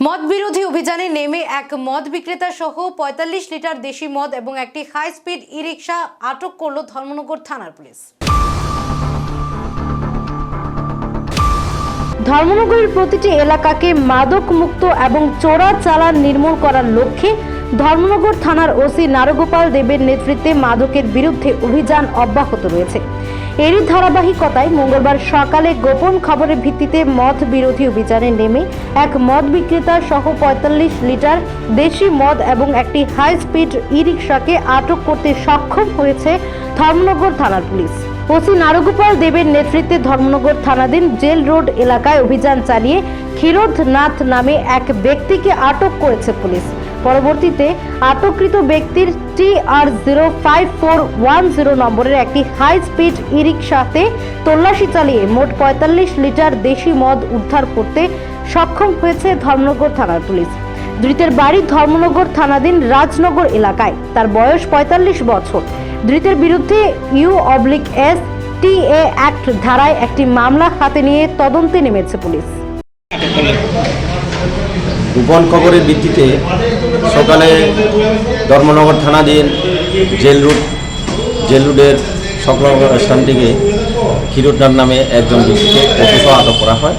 মদ বিরোধী অভিযানে নেমে এক মদ বিক্রেতা সহ ৪৫ লিটার দেশি মদ এবং একটি হাই স্পিড ই-রিকশা আটক করল ধর্মনগর থানার পুলিশ। ধর্মনগরের প্রতিটি এলাকাকে মাদক মুক্ত এবং চোরা চালান নির্মূল করার লক্ষ্যে ধর্মনগর থানার ওসি নারগোপাল দেবের নেতৃত্বে মাদকের বিরুদ্ধে অভিযান অব্যাহত রয়েছে। এরই ধারাবাহিকতায় মঙ্গলবার সকালে গোপন খবরের ভিত্তিতে মদ বিরোধী অভিযানে নেমে এক মদ বিক্রেতা সহ ৪৫ লিটার দেশি মদ এবং একটি হাই স্পিড ই-রিকশাকে আটক করতে সক্ষম হয়েছে ধর্মনগর থানার পুলিশ। ওসি নারগোপাল দেবের নেতৃত্বে ধর্মনগর থানাধীন জেল রোড এলাকায় অভিযান চালিয়ে ক্ষীরোদনাথ নামে এক ব্যক্তিকে আটক করেছে পুলিশ। পরবর্তীতে আটককৃত ব্যক্তির TR05410 নম্বরের একটি হাই স্পিড ই-রিকশাতে তল্লাশি চালিয়ে মোট ৪৫ লিটার দেশি মদ উদ্ধার করতে সক্ষম হয়েছে ধর্মনগর থানার পুলিশ। ধৃতের বাড়ি ধর্মনগর থানাধীন রাজনগর এলাকায়। তার বয়স ৪৫ বছর। ধৃতের বিরুদ্ধে U/S TA অ্যাক্ট ধারায় একটি মামলা হাতে নিয়ে তদন্তে নেমেছে পুলিশ। গোপন খবরের ভিত্তিতে সকালে ধর্মনগর থানাধীন জেল রোডের সংলগ্ন স্থান থেকে ক্ষীরোদনাথ নামে একজন ব্যক্তিকে অফিসে আটক করা হয়।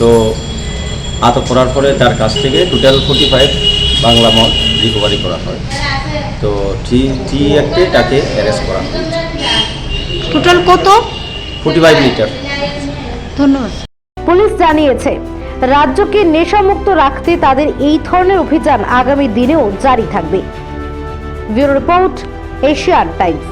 তো আটক করার পরে তার কাছ থেকে টোটাল 45 বাংলা মদ রিকভারি করা হয়। তো টি অ্যাক্টে তাকে অ্যারেস্ট করা হয়। টোটাল কত? 45 লিটার। ধন্যবাদ। পুলিশ জানিয়েছে রাজ্যকে নেশামুক্ত রাখতে তাদের এই ধরনের অভিযান আগামী দিনেও জারি থাকবে। Bureau report, Asian Times.